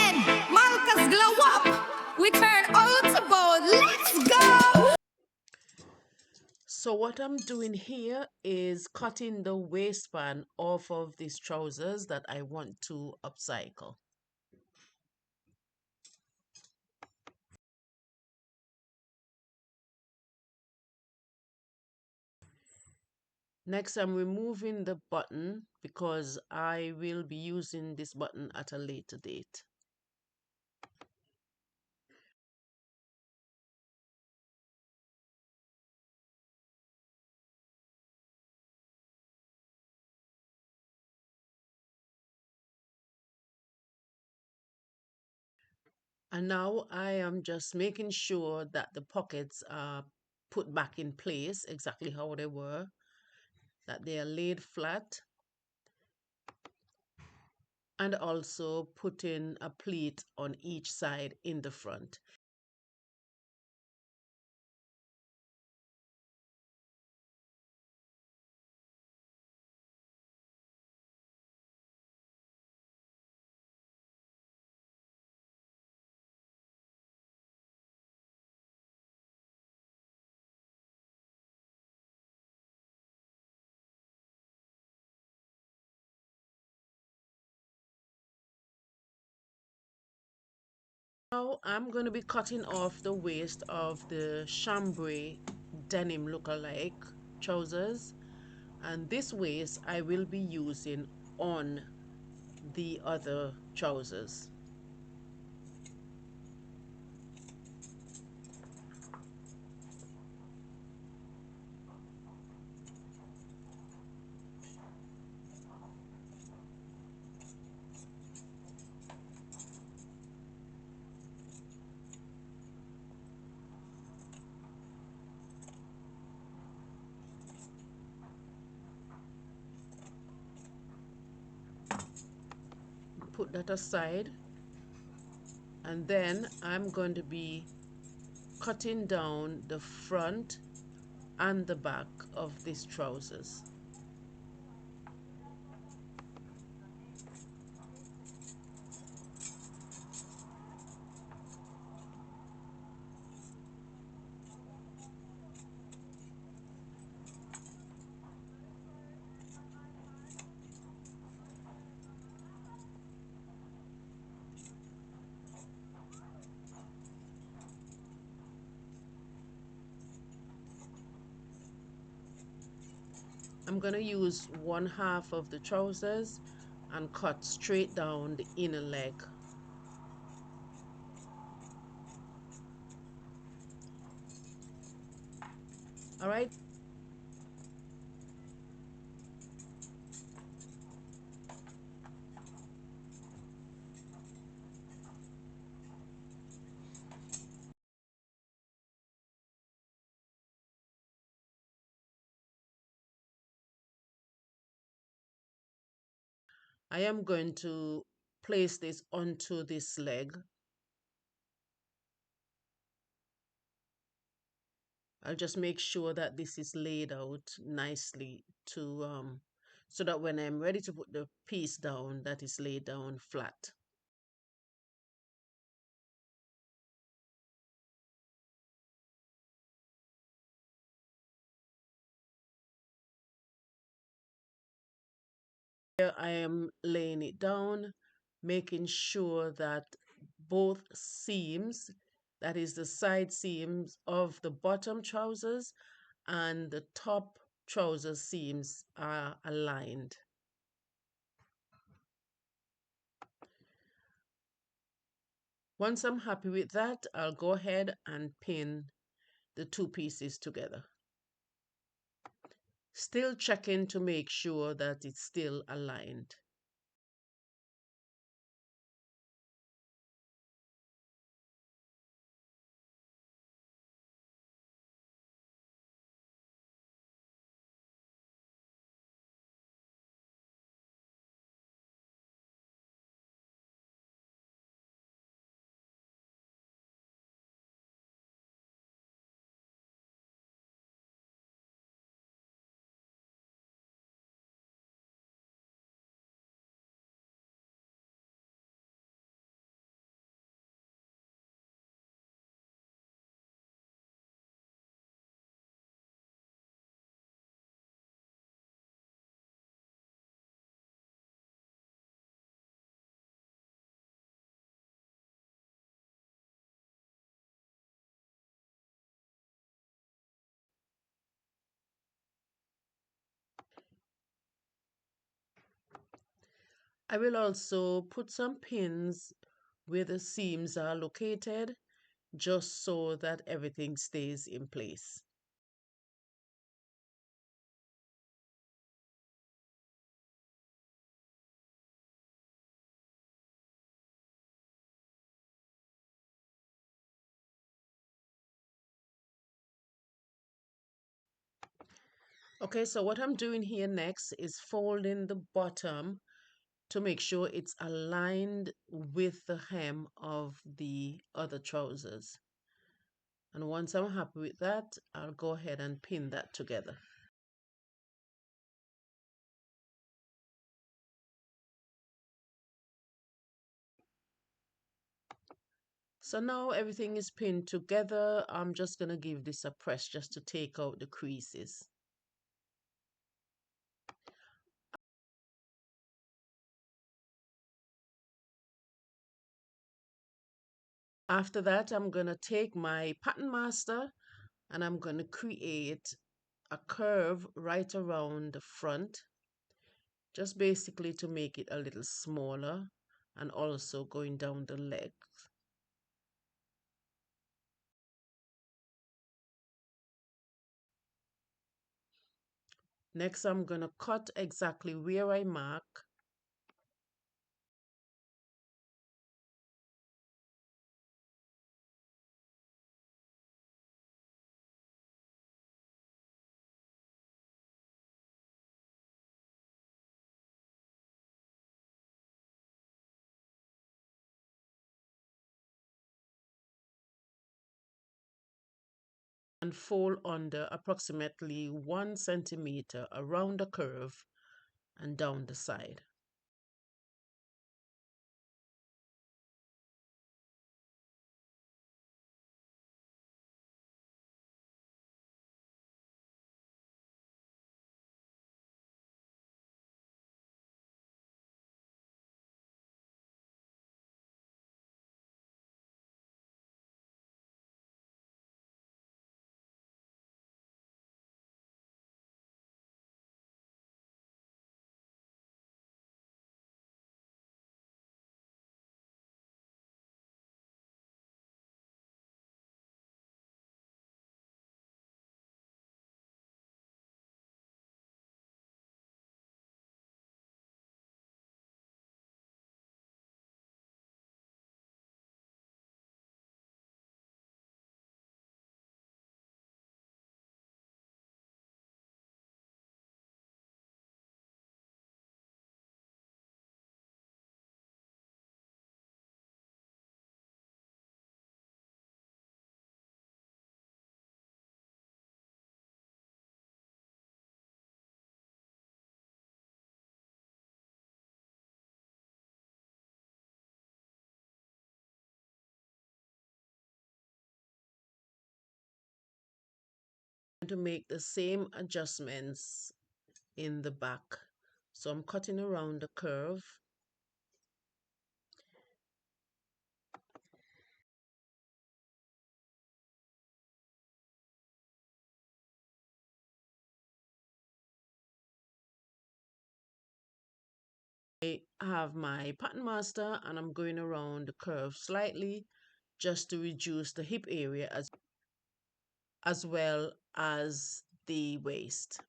again. Malka's Glow Up. We turn out to bold. Let's go. So what I'm doing here is cutting the waistband off of these trousers that I want to upcycle. Next, I'm removing the button because I will be using this button at a later date. And now I am just making sure that the pockets are put back in place exactly how they were, that they are laid flat, and also putting a pleat on each side in the front. Now I'm going to be cutting off the waist of the chambray denim look-alike trousers, and this waist I will be using on the other trousers. Put that aside, and then I'm going to be cutting down the front and the back of these trousers. I'm going to use 1/2 of the trousers and cut straight down the inner leg. All right. I am going to place this onto this leg. I'll just make sure that this is laid out nicely to so that when I'm ready to put the piece down, that is laid down flat. Here I am laying it down, making sure that both seams, that is the side seams of the bottom trousers and the top trouser seams, are aligned. Once I'm happy with that, I'll go ahead and pin the two pieces together. Still checking to make sure that it's still aligned. I will also put some pins where the seams are located, just so that everything stays in place. Okay, so what I'm doing here next is folding the bottom to make sure it's aligned with the hem of the other trousers. And once I'm happy with that, I'll go ahead and pin that together. So now everything is pinned together. I'm just going to give this a press just to take out the creases. After that, I'm going to take my pattern master and I'm going to create a curve right around the front, just basically to make it a little smaller and also going down the leg. Next, I'm going to cut exactly where I mark. And fold under approximately 1 centimeter around the curve and down the side. To make the same adjustments in the back. So I'm cutting around the curve. I have my pattern master and I'm going around the curve slightly just to reduce the hip area as well as the waist.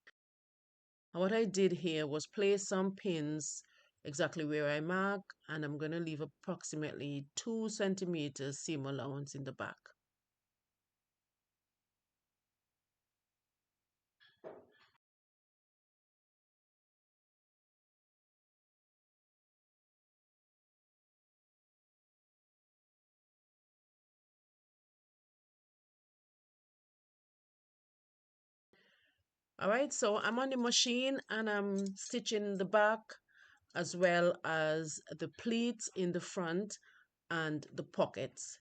And what I did here was place some pins exactly where I mark, and I'm going to leave approximately 2 centimeters seam allowance in the back. All right, so I'm on the machine and I'm stitching the back as well as the pleats in the front and the pockets.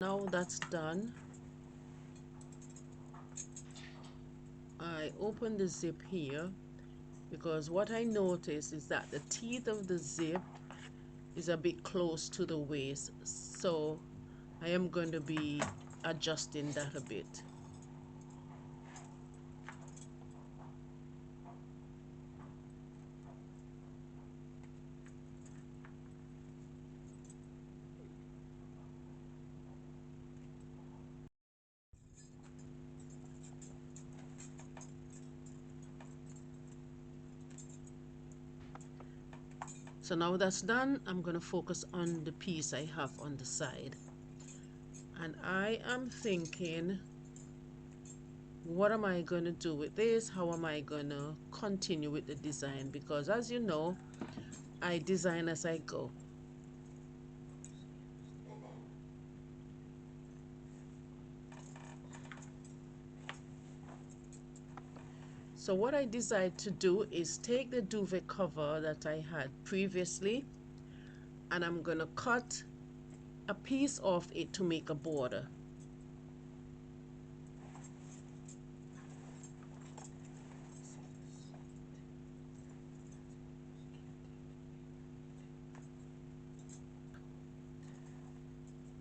Now that's done, I open the zip here because what I notice is that the teeth of the zip is a bit close to the waist, so I am going to be adjusting that a bit. So now that's done, I'm going to focus on the piece I have on the side. And I am thinking, what am I going to do with this? How am I going to continue with the design? Because as you know, I design as I go. So what I decided to do is take the duvet cover that I had previously, and I'm going to cut a piece of it to make a border.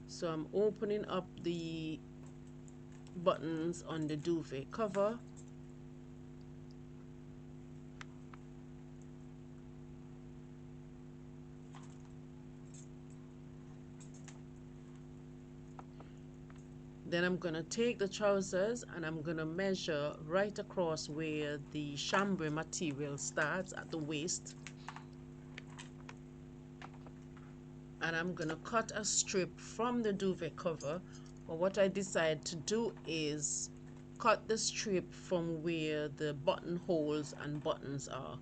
So I'm opening up the buttons on the duvet cover. Then I'm going to take the trousers and I'm going to measure right across where the chambray material starts at the waist. And I'm going to cut a strip from the duvet cover. But what I decided to do is cut the strip from where the buttonholes and buttons are.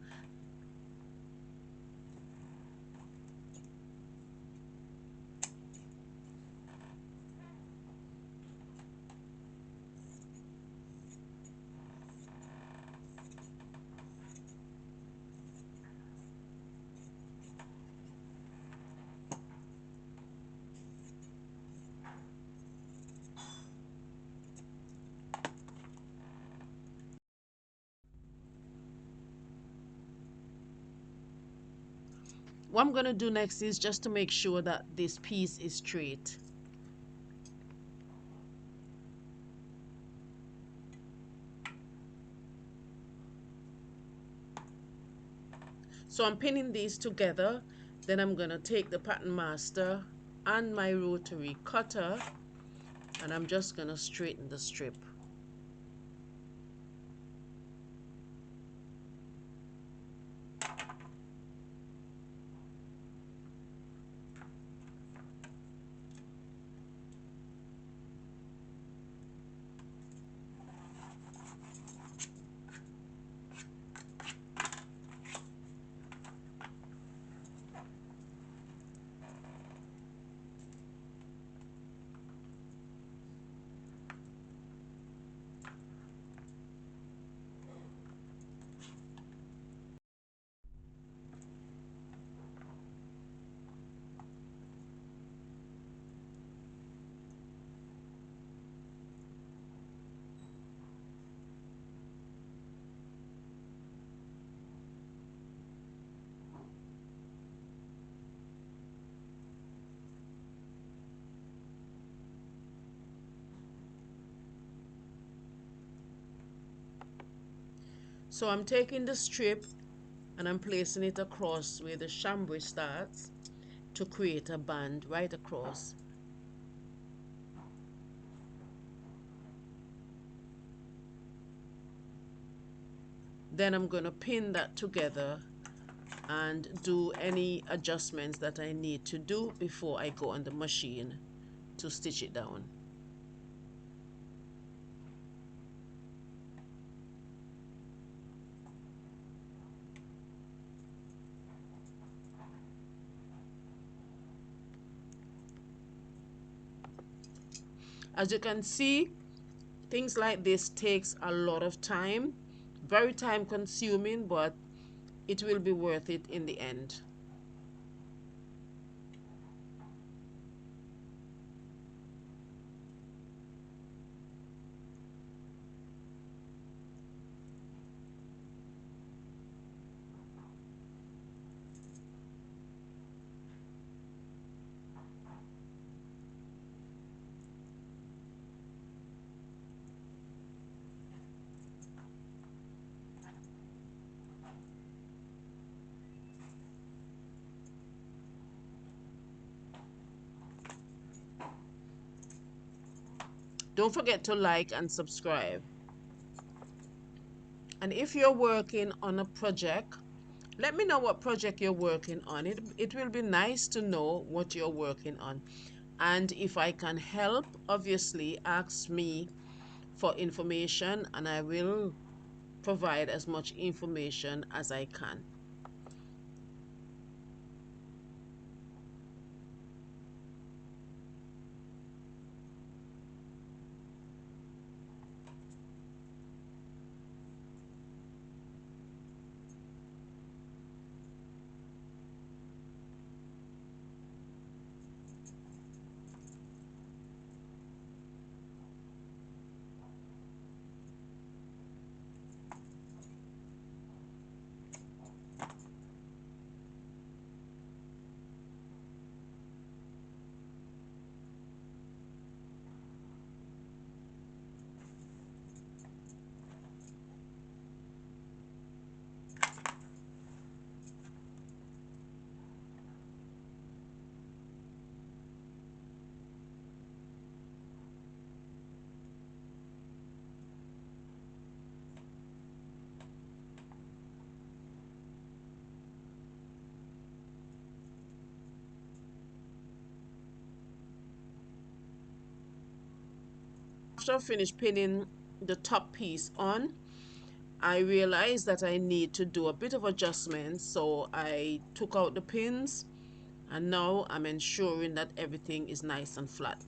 What I'm going to do next is just to make sure that this piece is straight. So I'm pinning these together. Then I'm going to take the pattern master and my rotary cutter, and I'm just going to straighten the strip. So I'm taking the strip and I'm placing it across where the chambray starts to create a band right across. Then I'm going to pin that together and do any adjustments that I need to do before I go on the machine to stitch it down. As you can see, things like this takes a lot of time, very time consuming, but it will be worth it in the end. Don't forget to like and subscribe. And if you're working on a project, let me know what project you're working on. It will be nice to know what you're working on. And if I can help, obviously ask me for information and I will provide as much information as I can. After I finish pinning the top piece on, I realized that I need to do a bit of adjustment, so I took out the pins and now I'm ensuring that everything is nice and flat.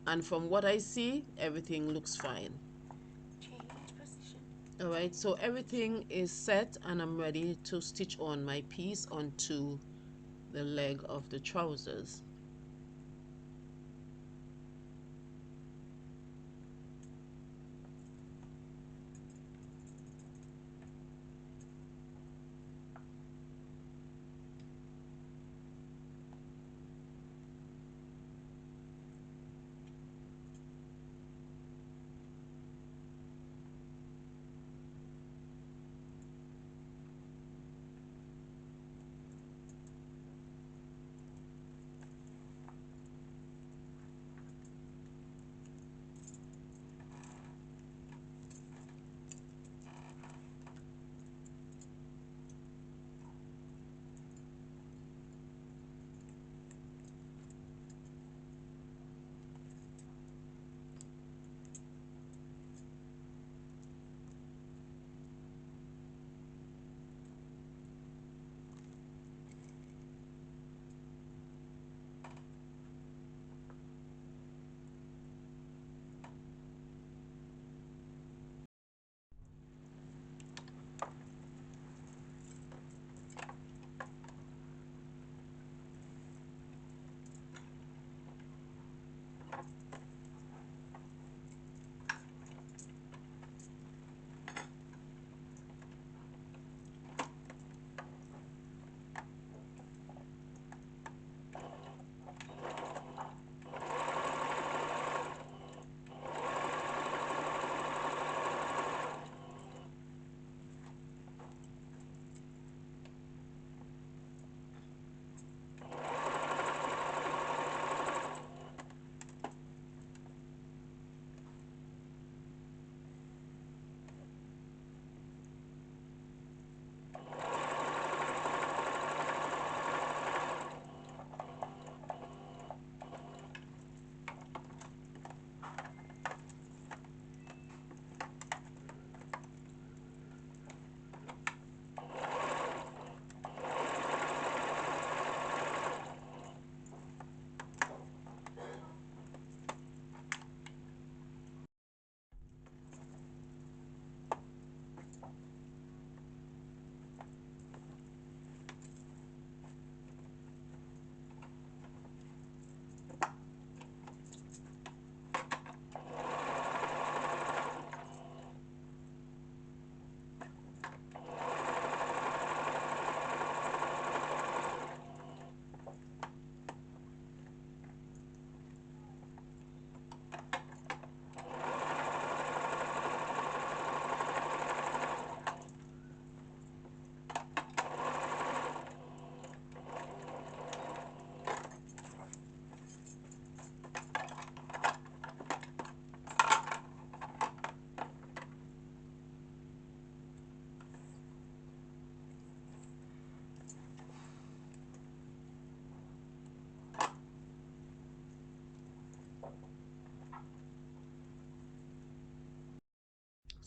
And from what I see, everything looks fine. Change position. All right, so everything is set and I'm ready to stitch on my piece onto the leg of the trousers.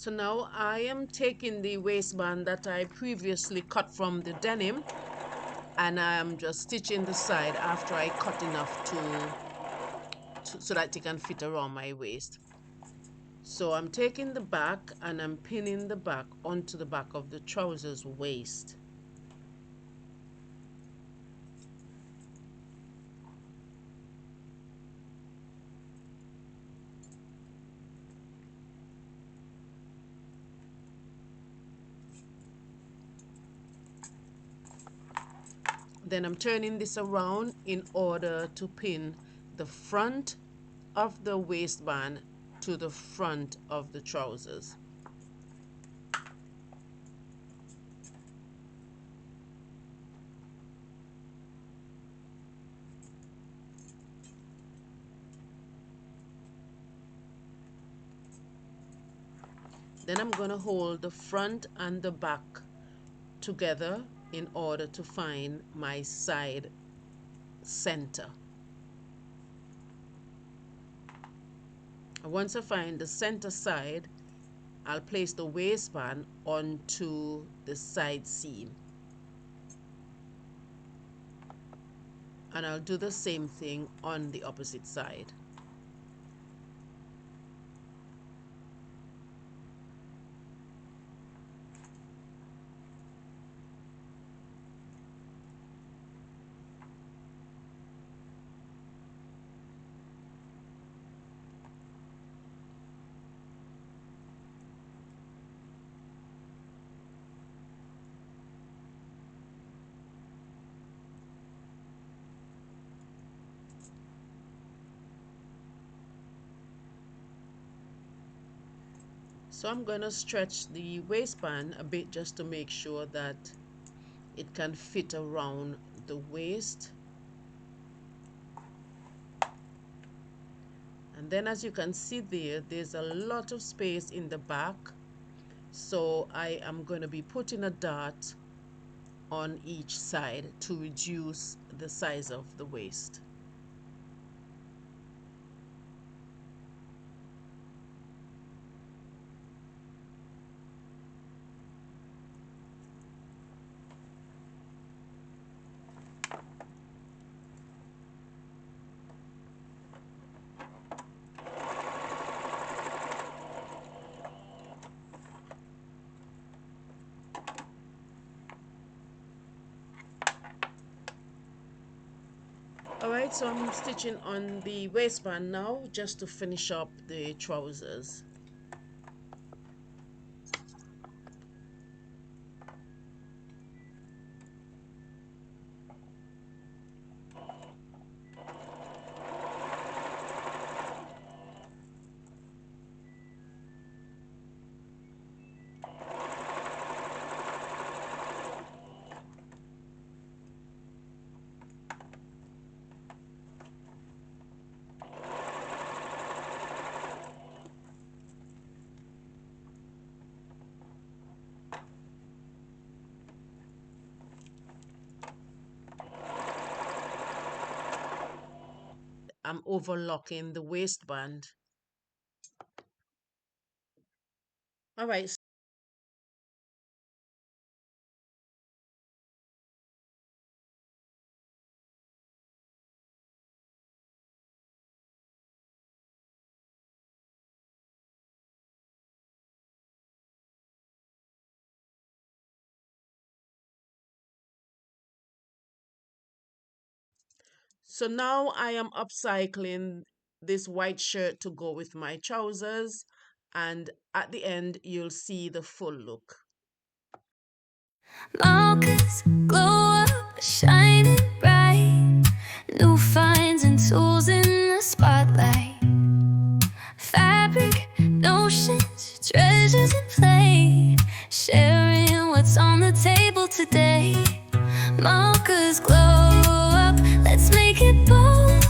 So now I am taking the waistband that I previously cut from the denim, and I'm just stitching the side after I cut enough so that it can fit around my waist. So I'm taking the back and I'm pinning the back onto the back of the trousers waist. Then I'm turning this around in order to pin the front of the waistband to the front of the trousers. Then I'm going to hold the front and the back together in order to find my side center. And once I find the center side, I'll place the waistband onto the side seam. And I'll do the same thing on the opposite side. So I'm going to stretch the waistband a bit just to make sure that it can fit around the waist. And then as you can see there's a lot of space in the back. So I am going to be putting a dot on each side to reduce the size of the waist. Alright, so I'm stitching on the waistband now just to finish up the trousers. I'm overlocking the waistband. Alright. So now I am upcycling this white shirt to go with my trousers, and at the end you'll see the full look. Malkas glow up, shining bright. New finds and tools in the spotlight. Fabric, notions, treasures in play. Sharing what's on the table today. Malkas glow up, let's make it bold.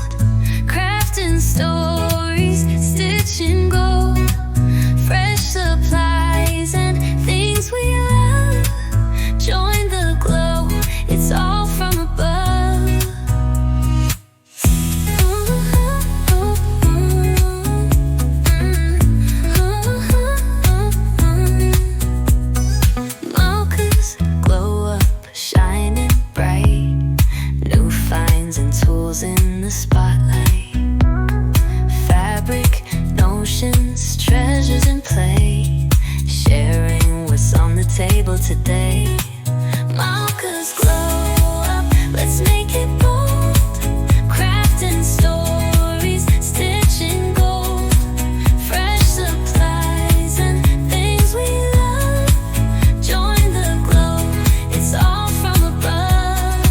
Crafting stories, stitching gold. Fresh supplies and things we love. Join the glow, it's all from above. today. Malka's Glow Up, let's make it bold. Crafting stories, stitching gold. Fresh supplies and things we love. Join the glow, it's all from above.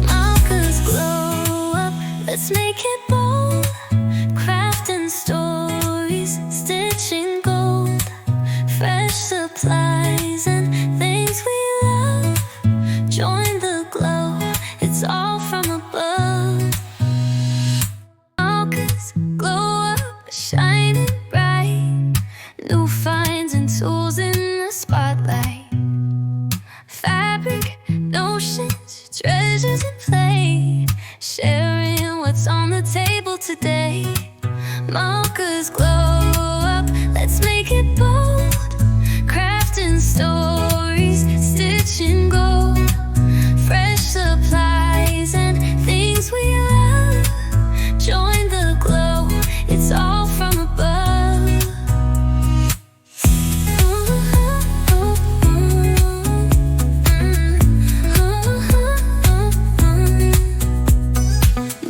Malka's Glow Up, let's make it bold. Crafting stories, stitching gold. Fresh supplies and things we love. Join the glow, it's all from above. Malka's Glow Up, shining bright. New finds and tools in the spotlight. Fabric, notions, treasures in play. Sharing what's on the table today. Malka's Glow Up, let's make it bold. Crafting stories, stitching gold. Fresh supplies and things we love. Join the glow, it's all from above.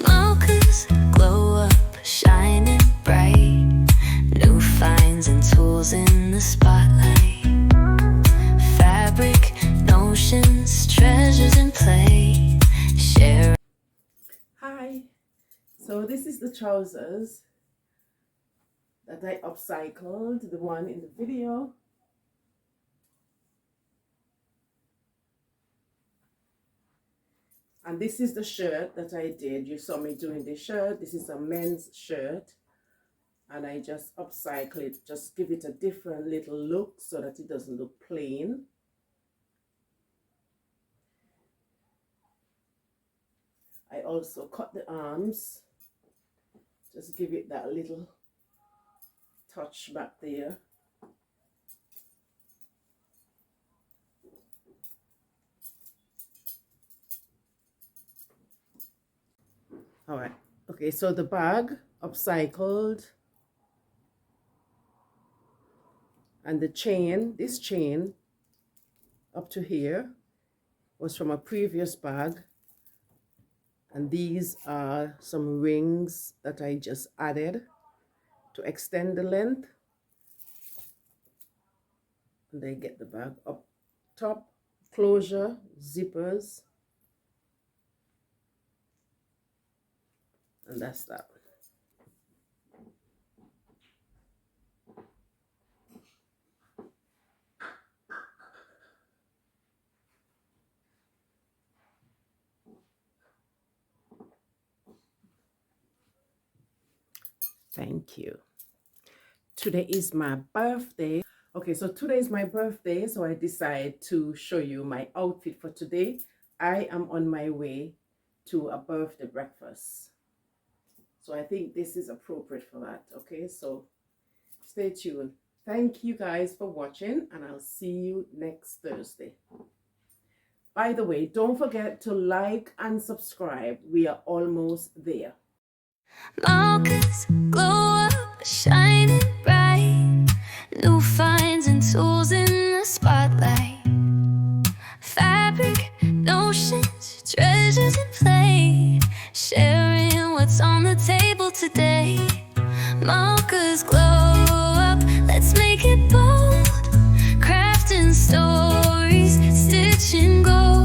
Malka's Glow Up, shining bright. New finds and tools in the spotlight. Fabric, notions, treasures in play. Share. Hi, so this is the trousers that I upcycled, the one in the video. And this is the shirt that I did. You saw me doing the shirt. This is a men's shirt. And I just upcycle it, just give it a different little look so that it doesn't look plain. I also cut the arms, just give it that little touch back there. All right, okay, so the bag, upcycled. And the chain, this chain up to here was from a previous bag. And these are some rings that I just added to extend the length. And they get the bag up top, closure, zippers. And that's that. Thank you. Today is my birthday. Okay, so today is my birthday, so I decided to show you my outfit for today. I am on my way to a birthday breakfast. So I think this is appropriate for that. Okay, so stay tuned. Thank you guys for watching, and I'll see you next Thursday. By the way, don't forget to like and subscribe. We are almost there. Malka's Glow Up, shining bright. New finds and tools in the spotlight. Fabric, notions, treasures in play. Sharing what's on the table today. Malka's Glow Up, let's make it bold. Crafting stories, stitching gold.